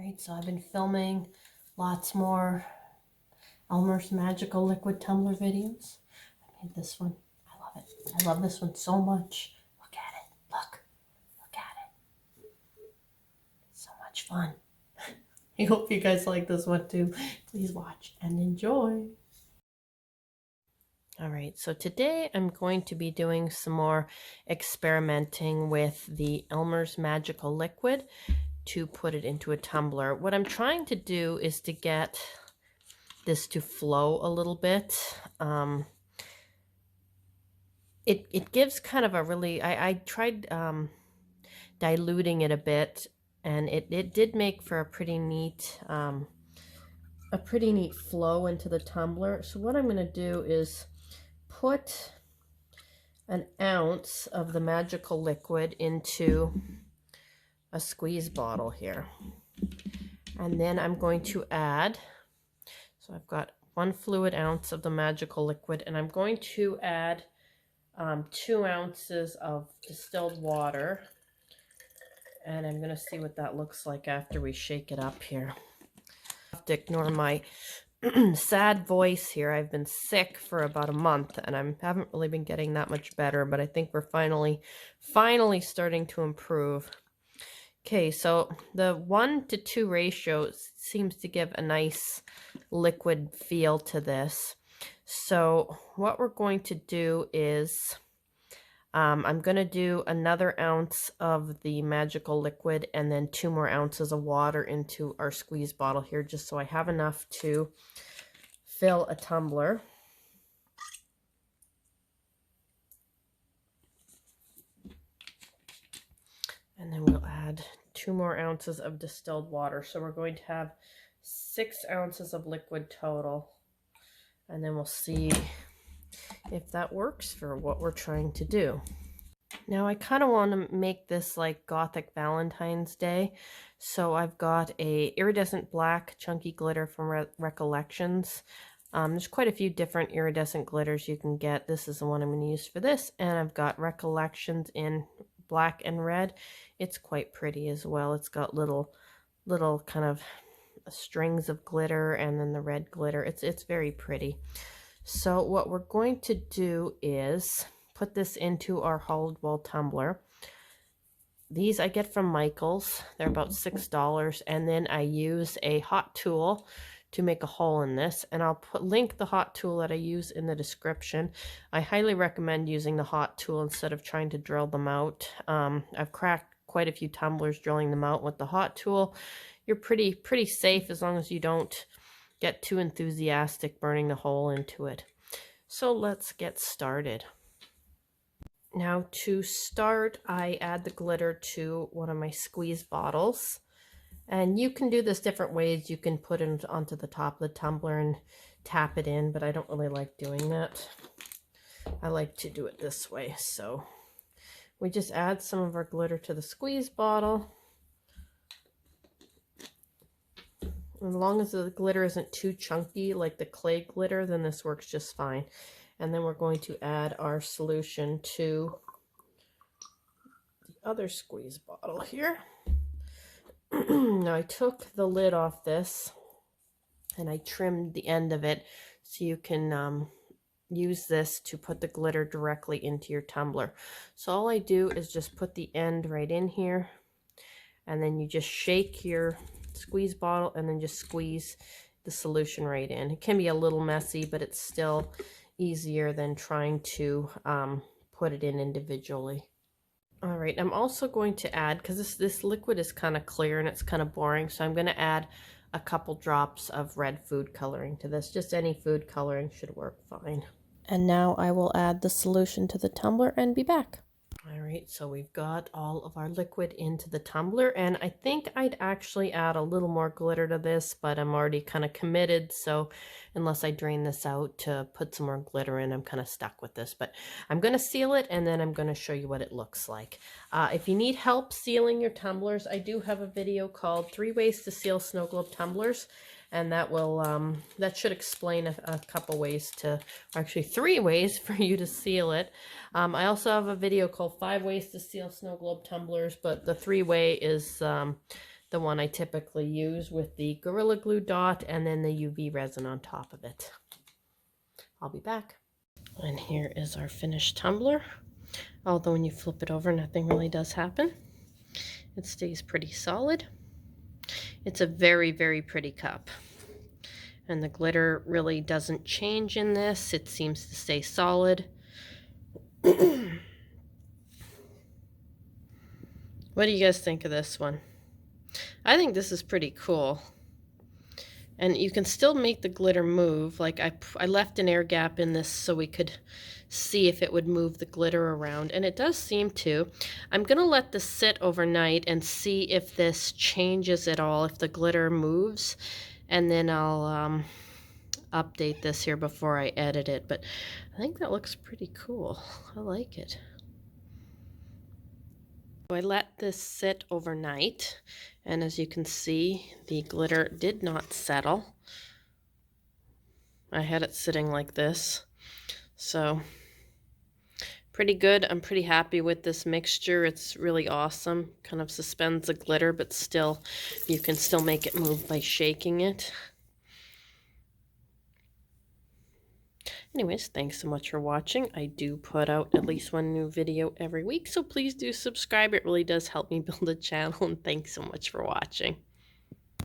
Alright, so I've been filming lots more Elmer's Magical liquid tumbler videos. I made this one. I love it. I love this one so much. Look at it. Look at it. So much fun. I hope you guys like this one too. Please watch and enjoy. Alright, so today I'm going to be doing some more experimenting with the Elmer's Magical liquid to put it into a tumbler. What I'm trying to do is to get this to flow a little bit. It gives kind of a really, I tried diluting it a bit, and it did make for a pretty neat flow into the tumbler. So what I'm going to do is put an ounce of the magical liquid into a squeeze bottle here, and then I'm going to add, so I've got 1 fluid ounce of the magical liquid, and I'm going to add 2 ounces of distilled water, and I'm going to see what that looks like after we shake it up here. I have to ignore my sad voice here. I've been sick for about a month, and I haven't really been getting that much better, but I think we're finally starting to improve. Okay, so the 1-to-2 ratio seems to give a nice liquid feel to this. So what we're going to do is I'm going to do another ounce of the magical liquid and then 2 more ounces of water into our squeeze bottle here, just so I have enough to fill a tumbler. And then we'll add 2 more ounces of distilled water. So we're going to have 6 ounces of liquid total. And then we'll see if that works for what we're trying to do. Now I kind of want to make this like Gothic Valentine's Day. So I've got a iridescent black chunky glitter from Recollections. There's quite a few different iridescent glitters you can get. This is the one I'm going to use for this. And I've got Recollections in black and red. It's quite pretty as well. It's got little kind of strings of glitter and then the red glitter. It's very pretty. So what we're going to do is put this into our hollowed wall tumbler. These I get from Michael's. They're about $6, and then I use a hot tool to make a hole in this, and I'll link the hot tool that I use in the description. I highly recommend using the hot tool instead of trying to drill them out. I've cracked quite a few tumblers drilling them out with the hot tool. You're pretty safe as long as you don't get too enthusiastic burning the hole into it. So let's get started. Now to start, I add the glitter to one of my squeeze bottles. And you can do this different ways. You can put it onto the top of the tumbler and tap it in, but I don't really like doing that. I like to do it this way. So we just add some of our glitter to the squeeze bottle. As long as the glitter isn't too chunky like the clay glitter, then this works just fine. And then we're going to add our solution to the other squeeze bottle here. Now I took the lid off this and I trimmed the end of it so you can use this to put the glitter directly into your tumbler. So all I do is just put the end right in here, and then you just shake your squeeze bottle and then just squeeze the solution right in. It can be a little messy, but it's still easier than trying to put it in individually. All right, I'm also going to add, because this liquid is kind of clear and it's kind of boring, so I'm going to add a couple drops of red food coloring to this. Just any food coloring should work fine. And now I will add the solution to the tumbler and be back. All right, so we've got all of our liquid into the tumbler, and I think I'd actually add a little more glitter to this, but I'm already kind of committed, so unless I drain this out to put some more glitter in, I'm kind of stuck with this. But I'm going to seal it, and then I'm going to show you what it looks like. If you need help sealing your tumblers, I do have a video called 3 Ways to Seal Snowglobe Tumblers. And that will that should explain a couple ways to, or actually 3 ways for you to seal it. I also have a video called 5 Ways to Seal Snowglobe Tumblers, but the 3-way is the the one I typically use with the Gorilla Glue dot and then the UV resin on top of it. I'll be back. And here is our finished tumbler. Although when you flip it over, nothing really does happen. It stays pretty solid. It's a very, very pretty cup. And the glitter really doesn't change in this. It seems to stay solid. What do you guys think of this one? I think this is pretty cool. And you can still make the glitter move. Like I left an air gap in this so we could see if it would move the glitter around. And it does seem to. I'm going to let this sit overnight and see if this changes at all, if the glitter moves. And then I'll update this here before I edit it. But I think that looks pretty cool. I like it. I let this sit overnight, and as you can see, the glitter did not settle. I had it sitting like this, so pretty good. I'm pretty happy with this mixture. It's really awesome. Kind of suspends the glitter, but still, you can still make it move by shaking it. Anyways, thanks so much for watching. I do put out at least one new video every week, so please do subscribe. It really does help me build a channel, and thanks so much for watching.